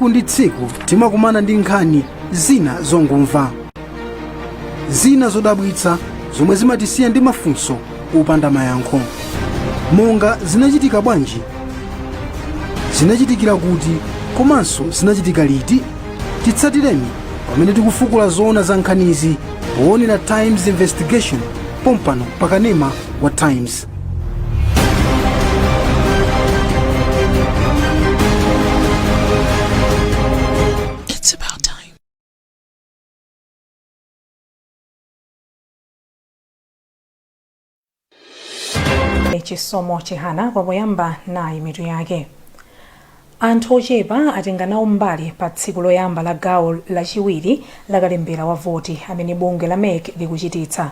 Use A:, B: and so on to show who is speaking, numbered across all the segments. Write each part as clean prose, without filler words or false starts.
A: tsiku ndi tsiku timakumana ndi nkhani zina zongomva, zina zodabwitsa zomwe zimatisiya ndi mafunso opanda mayankho. Monga zinachitika bwanji, zinachitikira kuti, komanso zinachitika liti? Titsatireni pamene tikufukula zoona za nkhanizi poonera Times Investigation pompano pakanema wa Times.
B: It's about time.
C: Chisomo chihana poyamba nayi mitu yake. Anthu ochepa atenga nawo mbali pa tsiku loyamba la gawo lachiwiri la kalembera wa voti amene bungwe la MEC likuchititsa.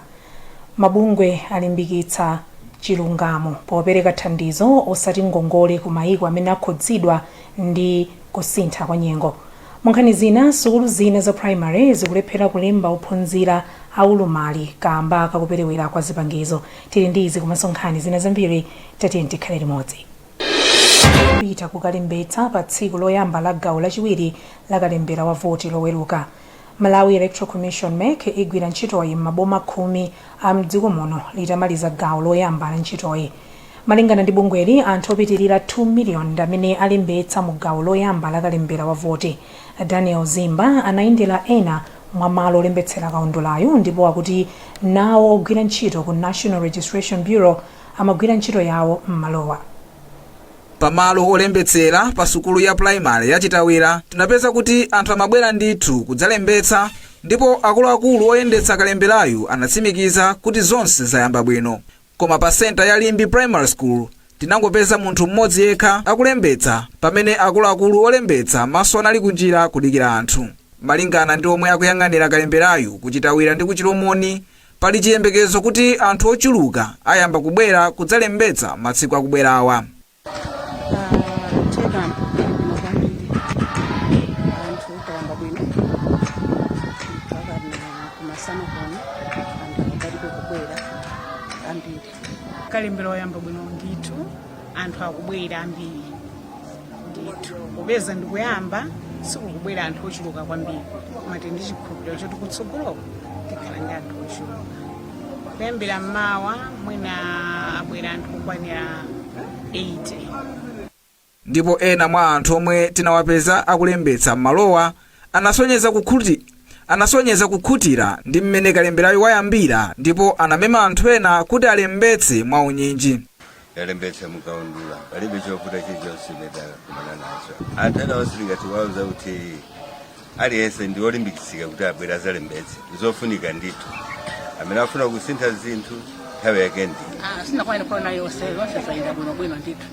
C: Mabungwe alimbikitsa chilungamo popereka thandizo osati ngongole ku mayiko amene akhudzidwa ndi kusintha kwa nyengo. Munkhani zina, sukulu zina za primary zikulephera kulemba ophunzira aulumali kamba kakuperewera kwa zipangizo. Tili ndi izi komanso nkhani zina zambiri, tatiye tikhale limodzi. Pita kukalembetsa pa tsiku loyamba la gawo lachiwiri la kalembera wa voti loweruka. Malawi Electoral Commission MEC igwira ntchitoyi m'maboma 10 a mdziko muno litamaliza gawo loyamba la ntchitoyi. Malingana ndi bungweli, anthu opitirira 2 million amene alembetsa mu gawo loyamba la kalembera wa voti. Daniel Zimba anayendera ena mwa malo olembetsera kaundulayo ndipo akuti nawo ogwira ntchito ku National Registration Bureau amagwira ntchito yawo m'malowa.
D: Pamalo olembetsera pa sukulu ya primary ya Chitawira tinapeza kuti anthu amabwera ndithu kudzalembetsa, ndipo akuluakulu oyendetsa kalemberayu anatsimikiza kuti zonse zayamba bwino. Koma pa senta ya Limbi Primary School tinangopeza munthu mmodzi yekha akulembetsa, pamene akuluakulu olembetsa maso anali kunjira kudikira anthu. Malingana ndi omwe akuyang'anira kalemberayu ku Chitawira ndi ku Chilomoni, pali chiyembekezo kuti anthu ochuluka ayamba kubwera kudzalembetsa masiku akubwerawa.
E: Kalembera oyamba bwino ndithu, anthu akubwera ambiri ndithu. Kupeza ndikuyamba sikukubwera anthu ochuluka kwambiri, koma tili ndi chikhulupiriro choti kutsogoloko tikhala ndi anthu ochuluka. Kuyambira mmawa mwina abwera anthu okwanira 80.
D: Ndipo ena mwa anthu omwe tinawapeza akulembetsa m'malowa anasonyeza kukhutira ndi mmene kalemberayo wayambira, ndipo anamema anthu ena kuti alembetse mwa unyinji.
F: Yalembetse mukaundula palibe chovuta chilichonse medala kumana nazo. Anthu ena osilingati wauza kuti aliyense ndi olimbikitsika kuti abwera azalembetse, zofunika ndithu. Amene afuna kusintha zinthu nthawi yake ndi
G: sinakwana kuona yonse sayenda bwino ndithu.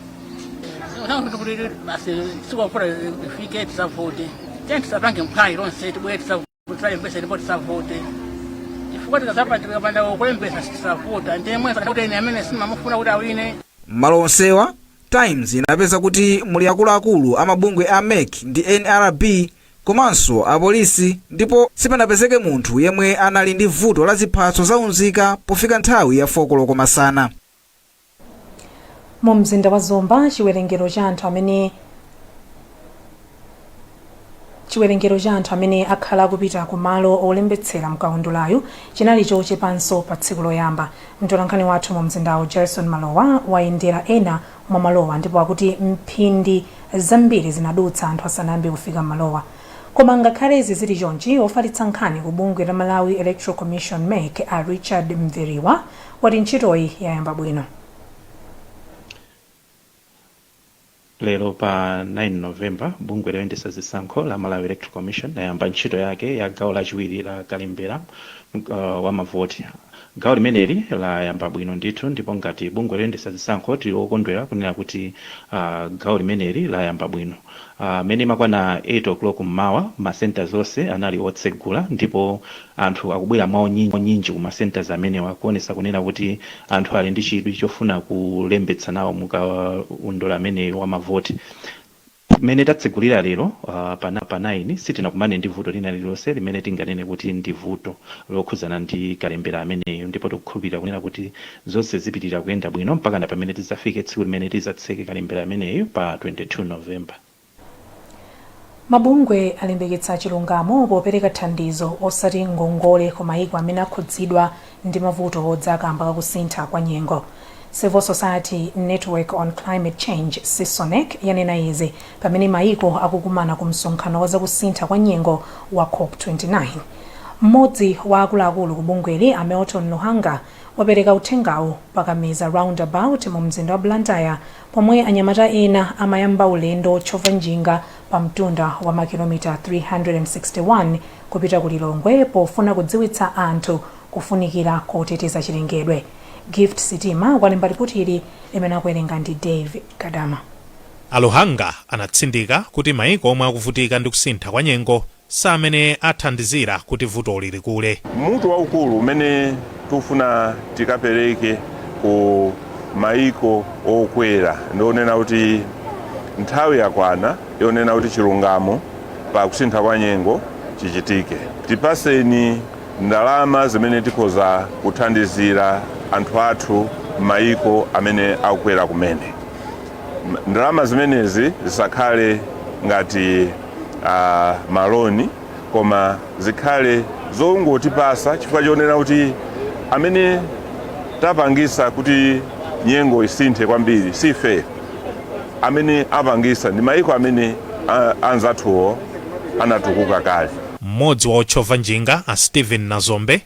G: Unawuza kuti basi sikufuna ifike tisavote. Tena tisapange mphwayi lonse tibwere tisalembetse ndipo tisavote. Ifukwa tikasapata tikapanda kulembetsa tisavota ndemwe kuti ine amene simamufuna kuti awine.
D: Malo onsewa Times inapeza kuti muli akuluakulu amabungwe a MEC ndi NRB komanso apolisi, ndipo sipanapezeke munthu yemwe anali ndi vuto la ziphatso zaunzika pofika nthawi ya 4 koloko masana.
C: Mu mzinda wa Zomba, chiwerengero cha anthu amene akhala kupita ku malo olembetsera mkaundulayo chinali chochepanso pa tsiku loyamba. Mtolankhani wathu mu mzindawo Jason Malowa wayendera ena mwa malowa ndipo akuti mphindi zambiri zinadutsa anthu asanayambe kufika malowa. Koma ngakhale izi zili chonchi, ofalitsa nkhani ku bungwe la Malawi Electoral Commission MEC a Richard Mveriwa wati ntchitoyi yayamba bwino.
H: Lero pa 9 November bungwe loyendetsa zisankho la Malawi Electoral Commission layamba ntchito yake ya gawo lachiwiri la kalembera wa mavoti. Gawo limeneli layamba bwino ndithu, ndipo ngati bungwe loyendetsa zisankho tili okondwera kunena kuti gawo limeneli layamba bwino. Mene makwana 8 o'clock mmawa masenta zonse anali otsegula, ndipo anthu akubwera mwa unyinji ku masenta amene wakuonesa kunena kuti anthu ali ndi chidwi chofuna kulembetsa nawo mukaundula amene wa mavoti. Mene tatsegulira lero pa 9 sitinakumane ndi vuto lina lililonse limene tinganene kuti ndi vuto lokhuzana ndi kalembera ameneyo, ndipo tikukhulupirira kunena kuti zonse zipitirira kuyenda bwino mpaka na pamene tidzafike tsiku limene tidzatseke kalembera ameneyo pa 22 November.
C: mabungwe alimbikitsa chilungamo popereka thandizo osati ngongole ku mayiko amene akhudzidwa ndi mavuto odzakamba kakusintha kwa nyengo. Civil Society Network on Climate Change CISONEC yanena izi pamene mayiko akukumana ku msonkhano wa zakusintha kwa nyengo wa COP29. Mmodzi wa akuluakulu ku bungweli Amelton Luhanga wapereka uthengawo pakameza roundabout mu mzinda wa Blantyre pomwe anyamata ena amayamba ulendo otchova njinga pa mtunda wa makilomita 361 kupita ku Lilongwe pofuna kudziwitsa anthu kufunikira koteteza chilengedwe. Gift Sitima walemba ripoti ili limene akuwerenga ndi Dave Kadama.
I: Aluhanga anatsindika kuti mayiko omwe akuvutika ndi kusintha kwa nyengo samene athandizira kuti vuto lilikule.
J: Mutu waukulu umene tufuna tikapereke ku mayiko okwera ndionena kuti nthawi yakwana yonena kuti chilungamo pa kusintha kwa nyengo chichitike. Tipaseni ndalama zimene tikhoza kuthandizira anthu athu mayiko amene akukwera kumene. Ndalama zimenezi zisakhale ngati maloni koma zikhale zongotipasa chifukwa chonena kuti amene tapangisa kuti nyengo isinthe kwambiri sife amene apangisa ndi mayiko amene anzathuwo anatukuka kale.
I: Mmodzi wa otchova njinga a Stephen Nazombe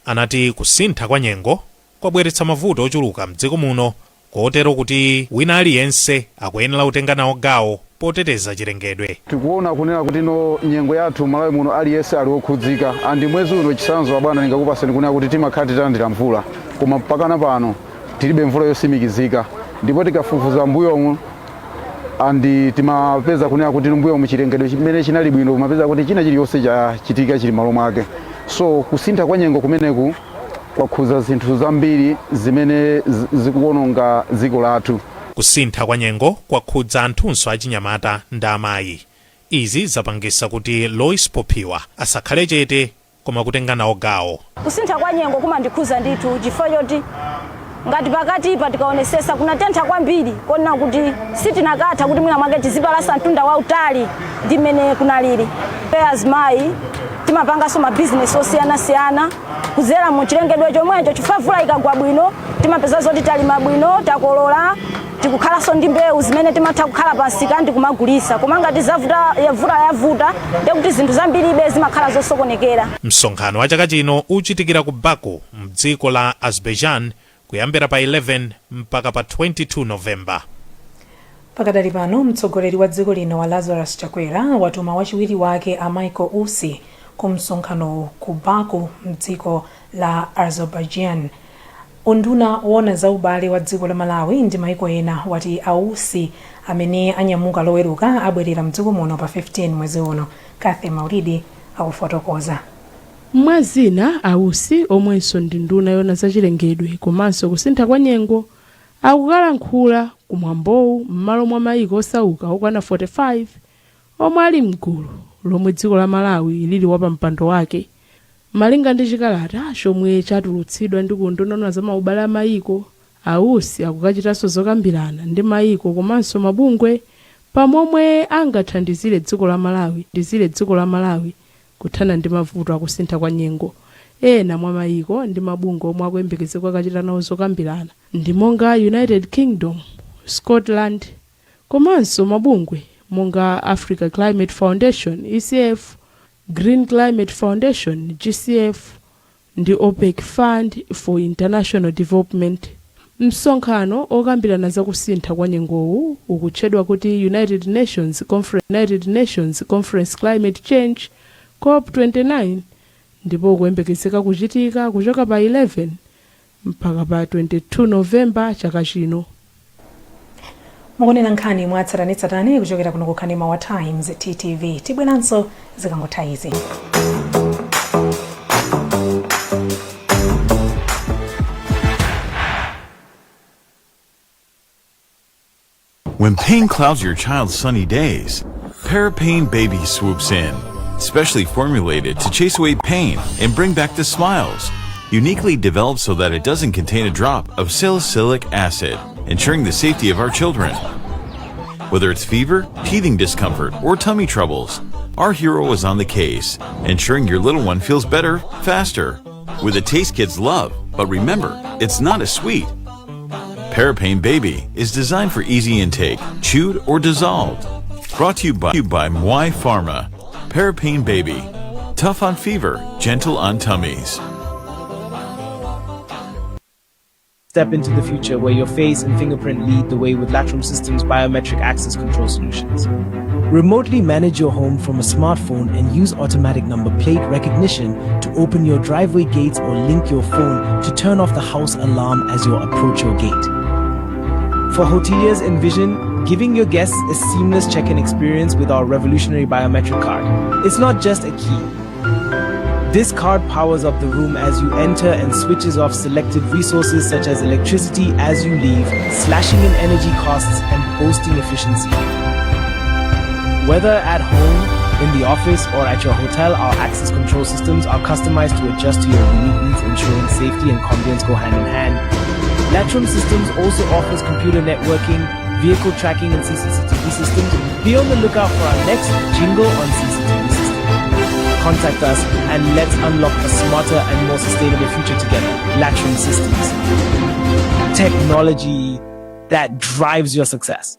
I: anati kusintha kwa nyengo kwabweretsa mavuto ochuluka mdziko muno kotero kuti wina aliyense akuyenera kutenga nawo gawo poteteza chilengedwe.
K: Tikuona kunena kuti no nyengo yathu Malawi muno aliyense ali okhudzika andi mwezi uno chisanzo abwana ningakupaseni kunena kuti timakhati tandira mvula koma mpakana pano tilibe mvula yosimikizika ndipo tikafufuza mbuyomu andi timapeza kunena kuti mbuyomu chilengedwe chimene chinali bwino mapeza kuti china chiliyonse chachitika chili malo mwake. So kusintha kwa nyengo kumeneku kwakhuza zinthu zambiri zimene zikuononga dziko lathu.
I: Kusintha kwa nyengo kwakhudza anthunso achinyamata ndi amayi. Izi zapangisa kuti Lois Popiwa asakhale chete koma kutenga nawo gawo.
L: Kusintha kwa nyengo kumandikhuza ndithu chifukwa choti ngati pakati pa tikaonesesa kunatentha kwambiri kona kuti sitinakatha kuti mwina mwake tizipalasa mtunda wautali ndi mmene kunalili. Azimayi timapanganso mabizinesi osiyanasiyana kudzera mu chilengedwe chomwecho chifukwa mvula ikagwa bwino timapeza zoti talima bwino takolola tikukhalanso ndi mbewu zimene timatha kukhala pansika ndi kumagulisa koma ngati yavuta ndekuti zinthu zambiribe zimakhala zosokonekera.
I: Msonkhano wa chaka chino uchitikira ku Baku mdziko la Azerbaijan kuyambira pa 11 mpaka pa 22 Novemba.
C: Pakadali pano mtsogoleri wa dziko lino wa Lazarus Chakwera watuma wachiwiri wake a Michael Usi ku msonkhano ku Baku mdziko la Azerbaijan. Unduna wona za ubale wa dziko la Malawi ndi mayiko ena wati Ausi amene anyamuka loweruka abwerera mdziko muno pa 15 mwezi uno. Kathe Mauridi akufotokoza.
M: Mwazina Ausi omwenso ndi nduna yona za chilengedwe komanso kusintha kwa nyengo akukalankhula kumwambowu m'malo mwa mayiko osauka okwana 45 omwe ali mgulu lomwe dziko la Malawi lili wapa mpando wake. Malinga ndi chikalata chomwe chatulutsidwa ndi kunduna za maubale a mayiko, Ausi akukachitanso zokambirana ndi mayiko komanso mabungwe pamomwe angathandizire dziko la Malawi kuthana ndi mavuto akusintha kwa nyengo. Ena mwa mayiko ndi mabungwe omwe akuyembekezeka akachita nawo zokambirana ndi monga United Kingdom, Scotland komanso mabungwe monga Africa Climate Foundation ECF, Green Climate Foundation GCF ndi OPEC Fund for International Development. Msonkhano okambirana za kusintha kwa nyengowu ukutchedwa kuti United Nations Conference Climate Change COP29 ndipo kuyembekezeka kuchitika kuchoka pa 11 mpaka pa 22 Novemba chaka chino.
C: Mukunena nkhani mwatsatanetsatane kuchokera kuno ku Nkhani wa Times TTV. Tibweranso zikangotha izi.
N: When pain clouds your child's sunny days, Parapain Baby swoops in, specially formulated to chase away pain and bring back the smiles. Uniquely developed so that it doesn't contain a drop of salicylic acid, ensuring the safety of our children. Whether it's fever, teething discomfort, or tummy troubles, our hero is on the case, ensuring your little one feels better, faster, with a taste kids love. But remember, it's not a sweet. Parapain Baby is designed for easy intake, chewed or dissolved. Brought to you by Mwai Pharma. Parapain Baby. Tough on fever, gentle on tummies.
O: Step into the future where your face and fingerprint lead the way with Latrum Systems biometric access control solutions. Remotely manage your home from a smartphone and use automatic number plate recognition to open your driveway gates or link your phone to turn off the house alarm as you approach your gate. For hoteliers, envision giving your guests a seamless check-in experience with our revolutionary biometric card. It's not just a key. This card powers up the room as you enter and switches off selected resources such as electricity as you leave, slashing in energy costs and boosting efficiency. Whether at home, in the office, or at your hotel, our access control systems are customized to adjust to your unique needs, ensuring safety and convenience go hand in hand. Latrum Systems also offers computer networking, vehicle tracking, and CCTV systems. Be on the lookout for our next jingle on CCTV systems. Contact us and let's unlock a smarter and more sustainable future together. Latrum Systems. Technology that drives your success.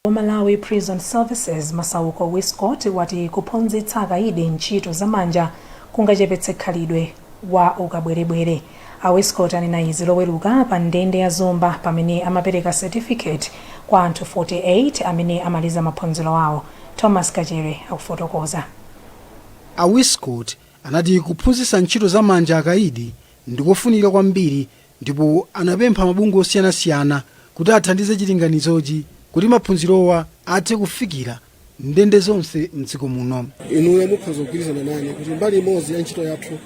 C: Malawi Prison Services Masauko Wiscott wati kuphunzitsa akaidi ntchito zamanja kungachepetse khalidwe wa ukabwerebwere. A Wiscott anena izi loweruka pa ndende ya Zomba pamene amapereka certificate kwa anthu 48 amene amaliza maphunziro awo. Thomas Kajere akufotokoza.
A: A Wiscott anati kuphunzitsa ntchito zamanja akaidi ndikofunika kwambiri ndipo anapempha mabungwe osiyanasiyana kuti athandize chilinganizochi kuti maphunzirowa athe kufikira ndende zonse mdziko muno.
P: Inuyo mukhoza kugwirizana nane kuti mbali imodzi ya ntchito yathu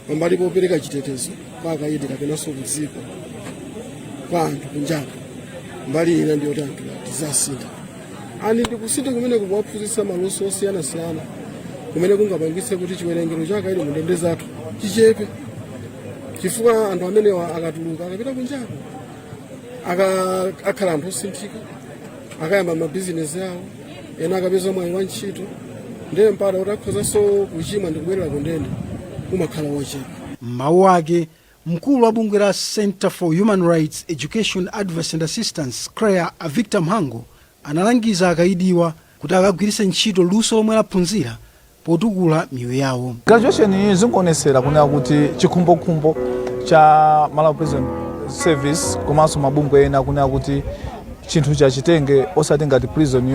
P: pambali popereka chitetezo kwa akaidi kapenanso kudziko kwa anthu kunjako mbali ina ndiyo anthu tizasintha. Ani ndikusintha kumene kuwaphunzitsa maluso osiyanasiyana kumene kungapangitse kuti chiwerengero cha akaidi mu ndende zathu chichepe chifukwa anthu amenewa akatuluka akapita kunjako akhala anthu osinthika akayamba mabizinesi yawo ena akapeza mwayi wa ntchito ndiye mpata kuti akhozanso kuchimwa ndi kubwerera ku ndende umakhala wochepa.
A: Mawu ake mkulu wa bungwe la Center for Human Rights Education Advice and Assistance CREA Victor Mhango analangiza akaidiwa kuti akagwiritse ntchito luso lomwe laphunzira potukula miyoyo yawo.
Q: Graduation zinkuonesera kunena kuti chikhumbokhumbo cha Malawi Prison Service komanso mabungwe ena kunena kuti chinthu chachitenge osati ngati prison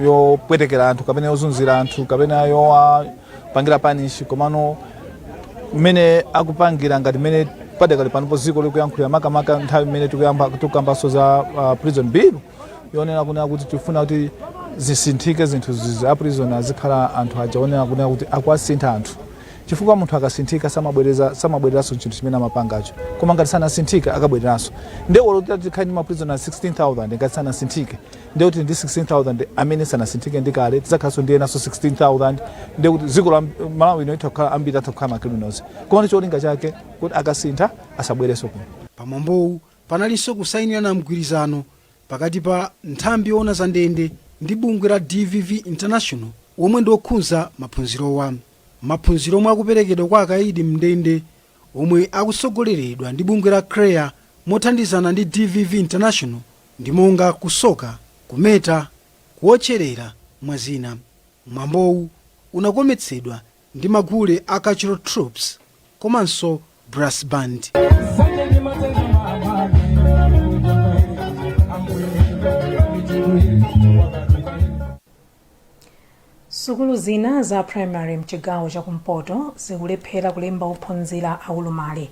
Q: yopwetekera anthu kapena yozunzira anthu kapena yowapangira panish komano mmene akupangira ngati mmene padakali panopo ziko likuyankhulira makamaka nthawi mmene tikuyambanso za prison bill yonena kunena kuti tifuna kuti zisinthike zinthu za prison azikhala anthu ajaonera kunena kuti akwasintha anthu chifukwa munthu akasinthika samabwereranso chinthu chimene amapangacho koma ngati sanasinthika akabwereranso ndiye woloti tikhali ndi maprisona 16,000 ngati sanasinthike ndiye kuti ndi 16,000 amene sanasinthike ndi kale tidzakhalanso ndi enanso 16,000 ndiye kuti ziko la Malawi ino itakhala ambiri atakhala macriminals koma ndi cholinga chake kuti akasintha asabwerenso kuno.
A: Pamwambowu panalinso kusayinirana mgwirizano pakati pa nthambi yoona za ndende ndi bungwe la DVV International omwe ndi okhudza maphunzirowa. Maphunziro omwe akuperekedwa kwa akaidi mndende omwe akusogoleredwa ndi bungwe la CREA mothandizana ndi DVV International ndi monga kusoka, kumeta, kuotcherera mwazina. Mwambowu unakometsedwa ndi magule a cultural troops komanso brass band.
C: Sukulu zina za primary mchigawo chakumpoto zikulephera kulemba ophunzira aulumali.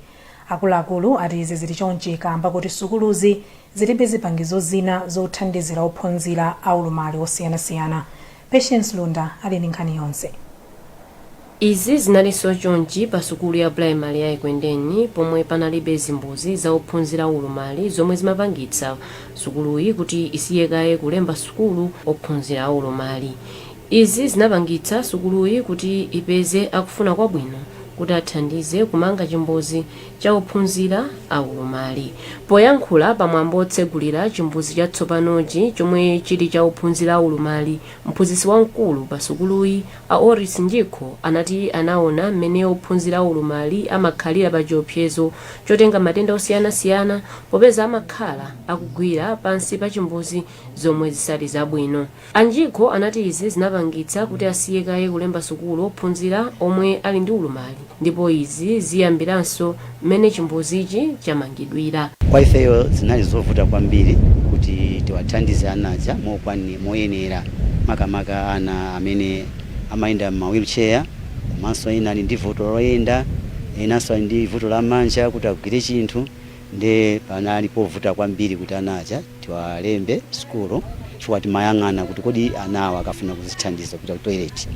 C: Akuluakulu ati izi zili chonchika ambakuti sukuluzi zilibe zipangizo zina zothandizira ophunzira aulumali osiyanasiyana. Patience Lunda ali ndi nkhani yonse.
R: Izi zinalinso chonchi pa sukulu ya primary ya Ikwendeni pomwe panalibe zimbuzi za ophunzira aulumali zomwe zimapangitsa sukuluyi kuti isiyekaye kulemba sukulu ophunzira aulumali. Izi zinapangitsa sukuluyi kuti ipeze akufuna kwabwino kuti athandize kumanga chimbuzi cha ophunzira aulumali. Poyankhula pamwambo otsegulira chimbuzi chatsopanochi chomwe chili cha ophunzira aulumali, mphunzitsi wamkulu pa sukuluyi a Oris Njikho anati anaona mmene ophunzira aulumali amakhalira pa chiopsezo chotenga matenda osiyanasiyana popeza amakhala akugwira pansi pa chimbuzi zomwe zisali zabwino. Anjikho anati izi zinapangitsa kuti asiye kaye kulemba sukulu ophunzira omwe ali ndi ulumali, ndipo izi ziyambiranso mmene chimbuzichi chamangidwira.
S: Kwa ifeyo zinali zovuta kwambiri kuti tiwathandize anaja moyenera, makamaka ana amene amayenda ma wheelchair, komanso ena ali ndi vuto loyenda, enanso ali ndi vuto la manja kuti agwire chinthu, ndi panali povuta kwambiri kuti anaja tiwalembe sukulu chifukwa timayang'ana kuti kodi anawa akafuna kuzithandiza kupita ku toilet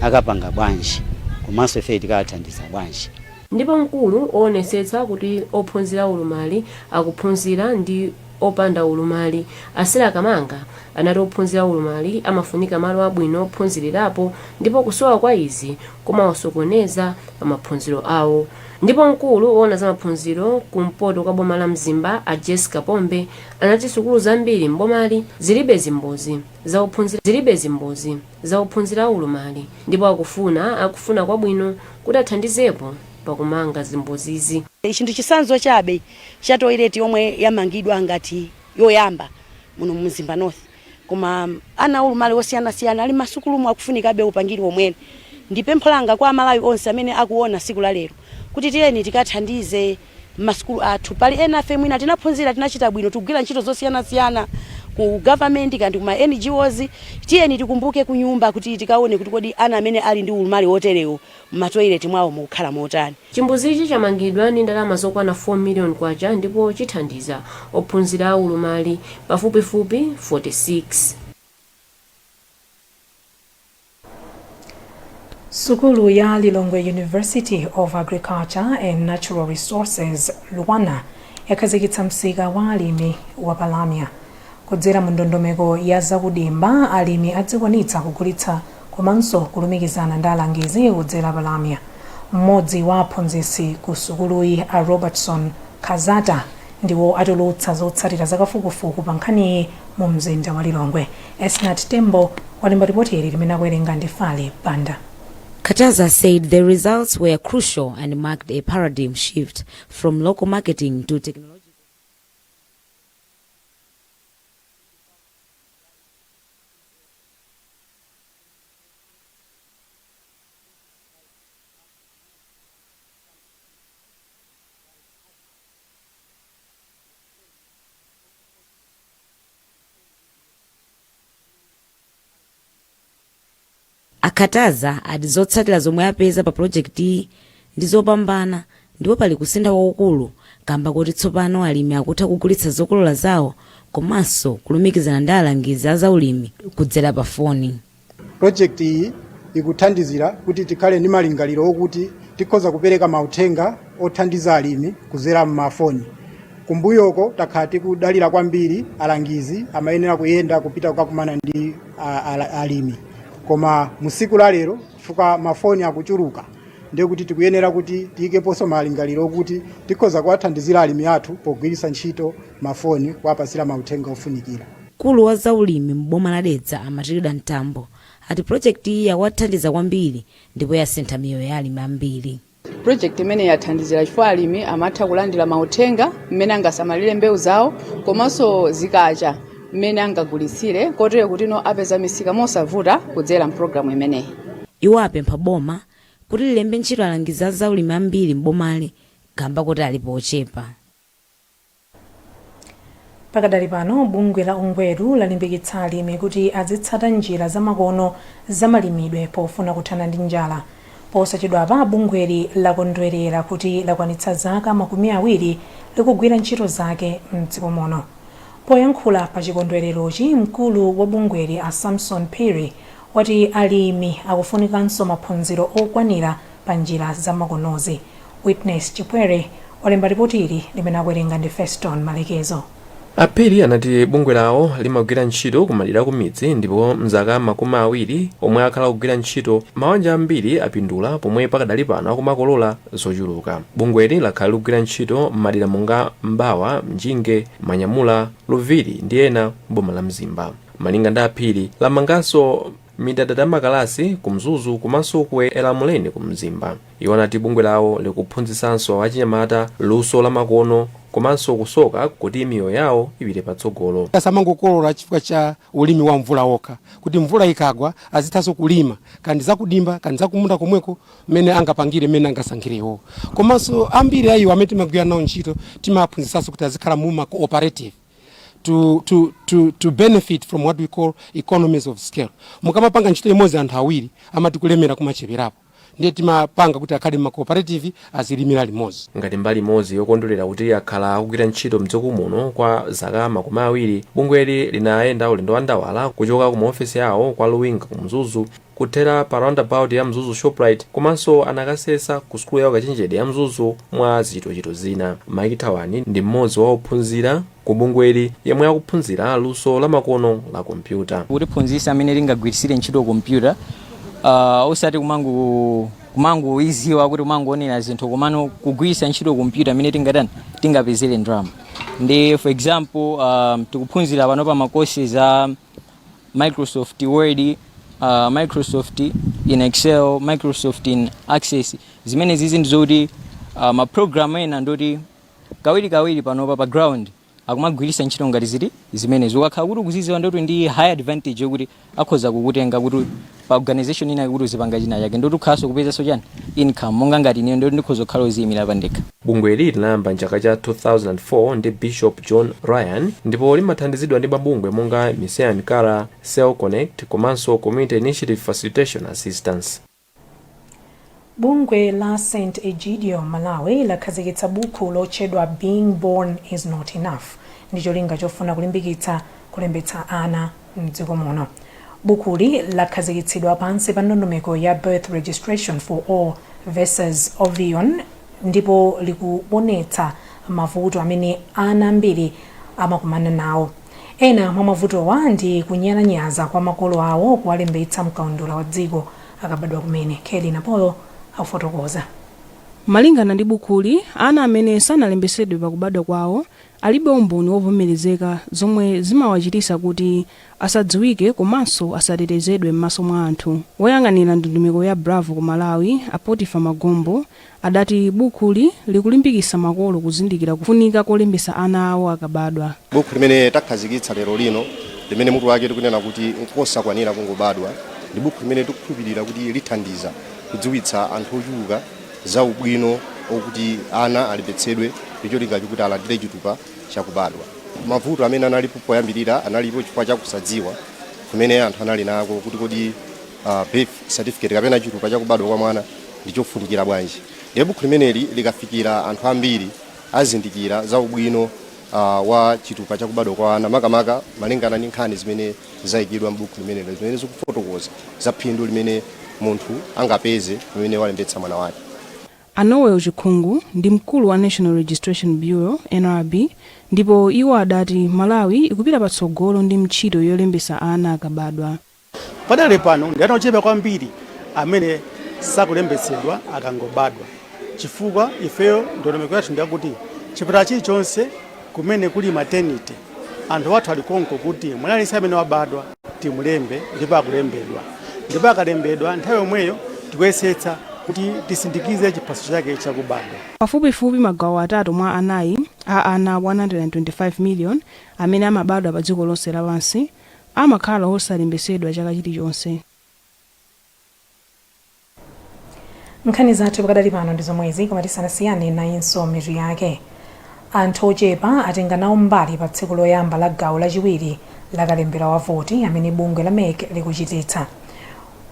S: akapanga bwanji, komanso ife tikathandiza bwanji.
R: Ndipo mkulu oonetsetsa kuti ophunzira ulumali akuphunzira ndi opanda ulumali Asira Kamanga anati ophunzira ulumali amafunika malo abwino ophunzirirapo, ndipo kusowa kwa izi kumawasokoneza pa maphunziro awo. Ndipo mkulu oona za maphunziro kumpoto kwa boma la Mzimba a Jessica Pombe anati sukulu zambiri mbomali zilibe zimbuzi za ophunzira ulumali, ndipo akufuna kwabwino kuti athandizepo pakumanga zimbuzizi.
T: Chinthu chisanzo chabe cha toilet yomwe yamangidwa ngati yoyamba muno Mzimba North, koma ana ulumali osiyanasiyana ali masukulu akufunika be upangiri omwe. Ndipempho langa kwa Malawi onse amene akuona siku la lero kuti tiyeni tikathandize masukulu athu. Pali ena afe mwina tinaphunzira tinachita bwino tugwira ntchito zosiyanasiyana ku government kandi kuma NGOs, tiyeni tikumbuke kunyumba kuti tikaone kuti kodi ana amene ali ndi ulumali woterewo matoilet mwawo mukhala motani.
R: Chimbuzichi chamangidwa ndi ndalama zokwana 4 million kwacha, ndipo chithandiza ophunzira ulumali pafupifupi 46.
C: Sukulu ya Lilongwe University of Agriculture and Natural Resources Luwana yakhazikitsa msika wa alimi wa palamya. Kudzera mu ndondomeko ya zakudimba, alimi adzikwanitsa kugulitsa komanso kulumikizana ndi alangizi kudzera palamya. Mmodzi wa aphunzitsi ku sukuluyi a Robertson Kazata ndiwo atulutsa zotsatira zakafukufuku pa nkhaniyi mu mzinda wa Lilongwe. Esnat Tembo walemba ripoti ili limene akuwerenga ndi Fale Banda.
U: Kataza said the results were crucial and marked a paradigm shift from local marketing to technology. Akataza adizotsatira zomwe apeza pa projekti ndizopambana, ndipo pali kusintha waukulu kamba kuti tsopano alimi akutha kugulitsa zokolola zawo komanso kulumikizana ndi alangizi a zaulimi kudzera pa foni.
V: Projekti iyi ikuthandizira kuti tikhale ndi malingaliro okuti tikhoza kupereka mauthenga othandiza alimi kudzera m'mafoni. Kumbuyoko takhala tikudalira kwambiri alangizi amayenera kuyenda kupita kukakumana ndi alimi, koma musiku la lero chifukwa mafoni akuchuluka ndiye kuti tikuyenera kuti tiyikeponso malingaliro okuti tikhoza kuwathandizira alimi athu pogwiritsa ntchito mafoni kuwapasira mauthenga ofunikira.
U: Mkulu wa zaulimi m'boma la Dedza Amatilda Ntambo ati projekti iyi yawathandiza kwambiri ndipo yasintha miyoyo ya alimi ambiri.
W: Project imene yathandizira chifukwa alimi amatha kulandira mauthenga mmene angasamalire mbewu zawo komanso zikacha mmene angagulitsire kotero kuti no apeza misika mosavuta kudzera mpulogalamu imeneyi.
U: Iwo apempha boma kuti lilembe ntchito alangizi a zaulimi ambiri m'bomali kamba kuti alipo ochepa.
C: Pakadali pano bungwe la Ungweru lalimbikitsa alimi kuti azitsata njira zamakono zamalimidwe pofuna kuthana ndi njala. Posachedwapa bungweli lakondwerera kuti lakwanitsa zaka 20 likugwira ntchito zake m'dziko muno. Poyankhula pa chikondwererochi, mkulu wa bungweli a Samson Phiri wati alimi akufunikanso maphunziro okwanira pa njira zamakonozi. Witness Chipwere walemba ripoti ili limene akuwerenga ndi Feston Malekezo.
B: Apiri anati bungwe lawo limagwira ntchito kumalira ku midzi ndipo mzaka makumi awiri omwe akhala kugwira ntchito mabanja ambiri apindula pomwe pakadali pano akumakolola zochuluka. Bungweli lakhala likugwira ntchito m'madera monga Mbawa, Mjinge, Manyamula, Luviri ndi ena boma la Mzimba. Malinga ndi Apiri lamanganso midadada makalasi ku Mzuzu komanso ku Elamuleni ku Mzimba. Iwo anati bungwe lawo likuphunzitsanso achinyamata luso la makono komanso kusoka kuti miyoyo yawo ipite patsogolo.
E: Asamangokolola chifukwa cha ulimi wa mvula okha, kuti mvula ikagwa azithanso kulima kandi zakudimba kandi zakumunda komweko mmene angapangire mmene angasankhirewo. Komanso ambiri ayiwo amene timagwira nawo ntchito timaphunzitsanso kuti azikhala mu cooperative to benefit from what we call economies of scale. Mukamapanga ntchito imodzi anthu awiri amati kulemera kumacheperapo. Ndiye timapanga kuti akhale ma cooperative azilimira limodzi. Ngati mbali imodzi yokondolera kuti akhala akugwira ntchito mdziko muno kwa zaka makumi awiri, bungweli linayenda ulendo wa ndawala kuchoka ku maofesi yawo kwa Luwinga ku Mzuzu kuthera pa roundabout ya Mzuzu Shoprite komanso anakasesa ku sukulu yawo Kachenjede ya Mzuzu mwa zichitochito zina. Mike Thawani ndi mmodzi wa ophunzira ku bungweli yemwe akuphunzira luso la makono la kompyuta.
F: Kutiphunzitsa amene lingagwirisire ntchito kompyuta usati kumangu iziwa kuti umangoonera zinthu komano kugwiritsa ntchito kompyuta amene tingapezere ndalama. Ndi for example tikuphunzira pano pa macourses a Microsoft Word, Microsoft in Excel, Microsoft in Access. Zimene zizi ndizoti maprogram ena ndoti kawiri pano pa background akumagwiritsa ntchito ngati ziti zimene zokakhala kuti kuziziwa ndoti ndi high advantage yokuti akhoza kukutenga kuti pa organization ina kuti uzipanga china chake ndoti ukhaso kupeza sochani income monga ngati ine ndoti ndikhoza kukhala uziyimira pandekha.
B: Bungweli linayamba mchaka cha 2004 ndi Bishop John Ryan ndipo limathandizidwa ndi mabungwe monga Misea Mikara, Cell Connect komanso Community Initiative Facilitation Assistance.
C: Bungwe la St. Egidio Malawi lakhazikitsa buku lotchedwa Being Born is Not Enough ndi cholinga chofuna kulimbikitsa kulembetsa ana mdziko muno. Bukuli lakhazikitsidwa pansi pa ndondomeko ya Birth Registration for All versus Ovion ndipo likuonetsa mavuto amene ana ambiri amakumana nawo. Ena mwa mavutowa ndi kunyalanyaza kwa makolo awo kuwalembetsa mkaundula wa dziko akabadwa kumene. Kelly Napolo afotokoza.
M: Malingana ndi bukuli, ana amene sanalembesedwe pakubadwa kwawo alibe umboni wovomerezeka zomwe zimawachitisa kuti asadziwike komanso asatetezedwe m'maso mwa anthu. Woyang'anira ndondomeko ya Bravo ku Malawi, Apotifa Magombo, adati bukuli likulimbikitsa makolo kuzindikira kufunika kolembesa ana awo akabadwa.
X: Buku limene takhazikitsa lero lino limene mutu wake tikunena kuti nkosakwanira kungobadwa ndi buku limene tikukhulupirira kuti lithandiza kudziwitsa anthu ochuluka za ubwino okuti ana alembetsedwe ndi cholinga chokuti alandire chitupa chakubadwa. Mavuto amene analipo poyambirira analipo chifukwa chakusadziwa kumene anthu anali nako kuti kodi birth certificate kapena chitupa chakubadwa kwa mwana ndi chofunikira bwanji. Ndiye buku limeneli likafikira anthu ambiri azindikira za ubwino wa chitupa chakubadwa kwa ana makamaka malingana ndi nkhani zimene zayikidwa m'buku limeneli zimene zikufotokoza za phindu limene munthu angapeze pamene walembetsa mwana wake.
M: Anowe Chikhungu ndi mkulu wa National Registration Bureau NRB ndipo iwo adati Malawi ikupita patsogolo ndi ntchito yolembesa ana akabadwa.
Y: Padale pano ndi ana ochepa kwambiri amene sakulembetsedwa akangobadwa. Chifukwa ifeyo ndondomeko yathu ndiyakuti chipatala chilichonse kumene kuli maternity anthu athu ali konko kuti mwana aliyense amene wabadwa timulembe ndipo akulembedwa. Ndipo akalembedwa nthawi yomweyo tikuyesetsa kuti tisindikize chiphaso chake chakubadwa.
M: Pafupifupi magawo atatu mwa anayi a ana 125 million amene amabadwa pa dziko lonse lapansi amakhala osalembesedwa chaka chilichonse.
C: Nkhani zathu pakadali pano ndi zomwezi koma tisanasiyane nayinso mitu yake. Anthu ochepa atenga nawo mbali pa tsiku loyamba la gawo lachiwiri la kalembera wa voti amene bungwe la MEC likuchititsa.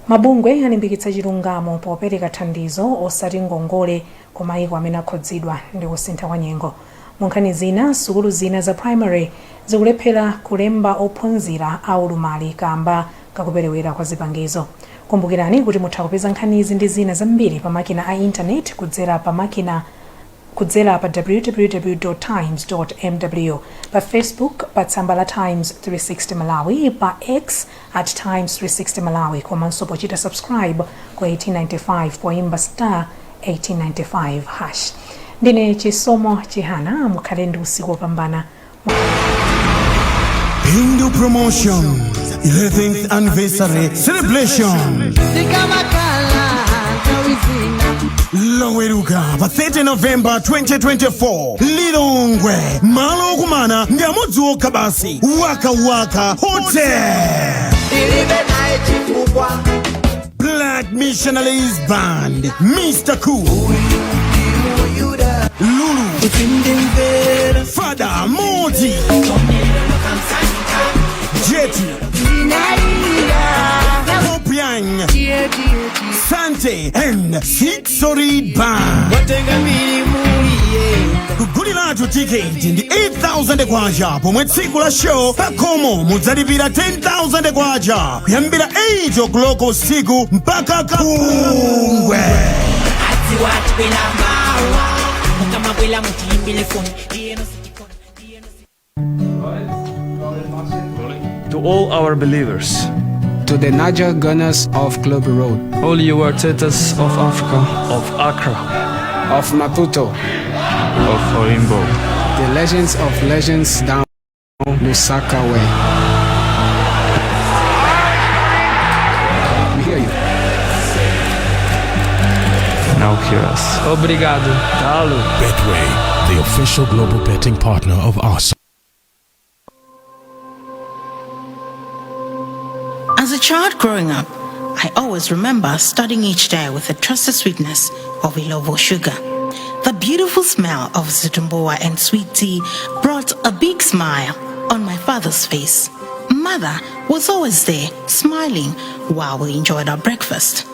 C: Mabungwe alimbikitsa chilungamo popereka thandizo osati ngongole ku mayiko amene akhudzidwa ndi kusintha kwa nyengo. Mu nkhani zina, sukulu zina za primary zikulephera kulemba ophunzira aulumali kamba kakuperewera kwa zipangizo. Kumbukirani kuti mutha kupeza nkhani izi ndi zina zambiri pa makina a internet kudzera pa makina kudzera pa www.times.mw, pa Facebook pa tsamba la Times 360 Malawi, pa X at Times 360 Malawi, komanso pochita subscribe ku 1895 poimba star 1895 hash. Ndine Chisomo Chihana, mukhale ndi usiku wopambana.
D: Hindu Promotion 11th Anniversary Celebration Loweruka pa 30 November 2024 Lilongwe malo kumana ndi Madzulo kabasi Waka Waka Hotel Black Missionaries Band Mr. Cool Lulu Fada Modi Jetty Popiang Sante and Six Solid Band Kuguliracho ticket ndi 8,000 kwacha pomwe tsiku la show pakomo mudzalipira 10,000 kwacha kuyambira 8 o'clock usiku mpaka Kungwe.
G: To all our believers,
H: to the Niger Gunners of Club Road,
G: all you artists of Africa, of Accra,
H: of Maputo,
G: of Orimbo,
H: the legends of legends down Lusaka way. We hear you.
G: Now hear us. Obrigado. Talo.
D: Betway, the official global betting partner of us.
J: As a child growing up, I always remember starting each day with the trusted sweetness of Ilovo sugar. The beautiful smell of zitumboa and sweet tea brought a big smile on my father's face. Mother was always there, smiling while we enjoyed our breakfast.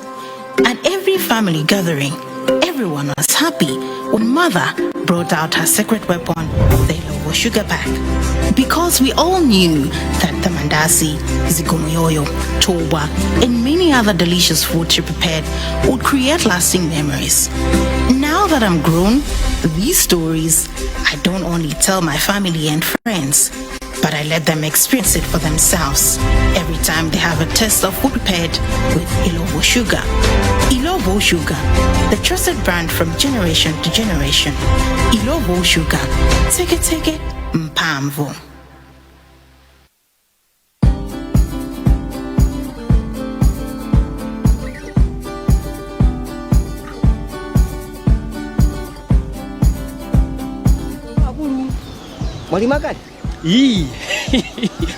J: At every family gathering, everyone was happy when Mother brought out her secret weapon, the Ilovo sugar pack. Because we all knew that the mandasi, zigumoyoyo, toba, and many other delicious foods she prepared would create lasting memories. Now that I'm grown, these stories I don't only tell my family and friends, but I let them experience it for themselves every time they have a taste of food prepared with Ilovo sugar. Ilovo sugar, the trusted brand from generation to generation. Ilovo sugar, take it, mpamvu.
K: Mwalima kali? Ii.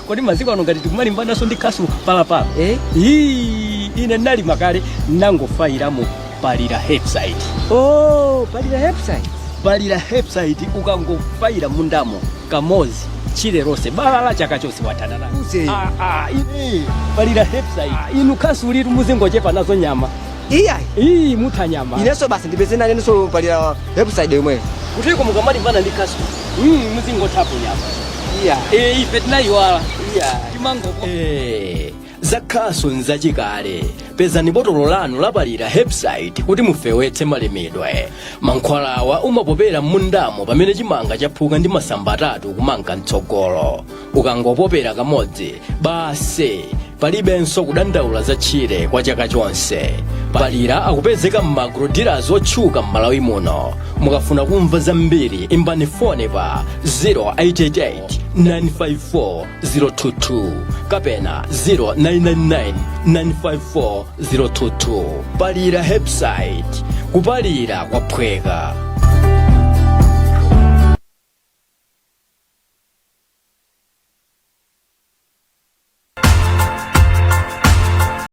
K: Kwani maziko ano ngati tikumali mbana so ndi kasu pala. Ine nali makale nango faira mu palira hepsite. Oh, palira hepsite. Palira hepsite ukango faira mundamo kamozi chile rose balala chaka chose watanana. Palira hepsite. Inu kasu uli muzingo chepa nazo nyama. Muta nyama. Ineso basi ndibezena neso palira hepsite yomwe. Kutiko mukamali mbana ndi kasu. Muzingo tapo nyama. Ifetina yuwala. Kimango. Zakaso nzachikale. Peza ni botolo lanu lapalira hepsite kuti mufewetse malemedwe. Mankhwalawa umapopera mundamo pamene chimanga chaphuka ndi masamba atatu kumanga mtsogolo. Ukangopopera kamodzi, base palibenso kudandaula za tchire kwa chaka chonse. Palira akupezeka m'magrodealers otchuka m'Malawi muno. Mukafuna kumva zambiri imbani fone pa 0888 954 022 kapena 0999 954 022. Palira hepsite, kupalira kwaphweka.